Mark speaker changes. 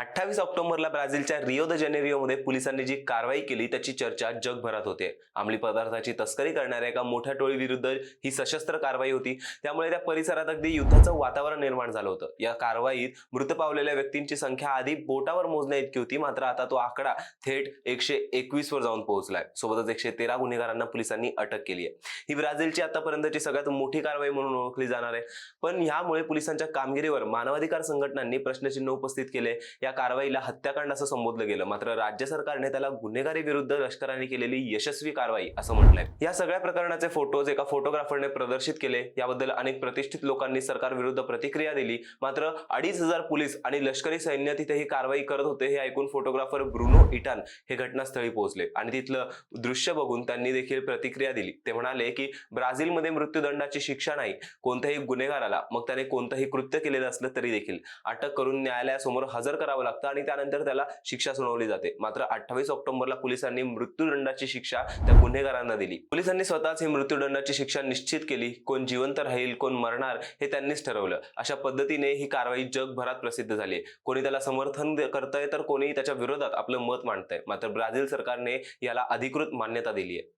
Speaker 1: 28 ऑक्टोबरला ब्राझीलच्या Rio the जेनेरिओमध्ये पोलिसांनी जी कारवाई केली त्याची चर्चा जगभरात होते। अंमली पदार्थाची तस्करी करणाऱ्या एका मोठ्या टोळीविरुद्ध ही सशस्त्र कारवाई होती, त्यामुळे त्या परिसरात अगदी युद्धाचं वातावरण निर्माण झालं होतं। या कारवाईत मृत पावलेल्या व्यक्तींची संख्या आधी बोटावर मोजण्या इतकी होती, मात्र आता तो आकडा थेट 121 वर जाऊन पोहोचलाय। सोबतच 113 गुन्हेगारांना पोलिसांनी अटक केली आहे। ही ब्राझीलची आतापर्यंतची सगळ्यात मोठी कारवाई म्हणून ओळखली जाणार आहे। पण यामुळे पोलिसांच्या कामगिरीवर मानवाधिकार संघटनांनी प्रश्नचिन्ह उपस्थित केले। या कारवाईला हत्याकांड असं संबोधलं गेलं, मात्र राज्य सरकारने त्याला गुन्हेगारी विरुद्ध लष्कराने केलेली यशस्वी कारवाई असं म्हटलंय। या सगळ्या प्रकरणाचे फोटोज एका फोटोग्राफरने प्रदर्शित केले। याबद्दल अनेक प्रतिष्ठित लोकांनी सरकार विरुद्ध प्रतिक्रिया दिली, मात्र 2500 पोलीस आणि लष्करी सैन्य तिथे ही कारवाई करत होते हे ऐकून फोटोग्राफर ब्रुनो इटान हे घटनास्थळी पोहोचले आणि तिथलं दृश्य बघून त्यांनी देखील प्रतिक्रिया दिली। ते म्हणाले की ब्राझीलमध्ये मृत्यूदंडाची शिक्षा नाही, कोणत्याही गुन्हेगाराला मग त्याने कोणतंही कृत्य केलेलं असलं तरी देखील अटक करून न्यायालयासमोर हजर करावं लागतं आणि त्यानंतर त्याला शिक्षा सुनावली जाते। मात्र 28 ऑक्टोबरला पोलिसांनी मृत्यूदंडाची शिक्षा त्या गुन्हेगारांना दिली। पोलिसांनी स्वतःच ही मृत्यूदंडाची शिक्षा निश्चित केली। कोण जिवंत राहील कोण मरणार हे त्यांनीच ठरवलं। अशा पद्धतीने ही कारवाई जगभरात प्रसिद्ध झाली। कोणी त्याला समर्थन करतंय तर कोणी त्याच्या विरोधात आपलं मत मांडतंय, मात्र ब्राझील सरकारने याला अधिकृत मान्यता दिली आहे।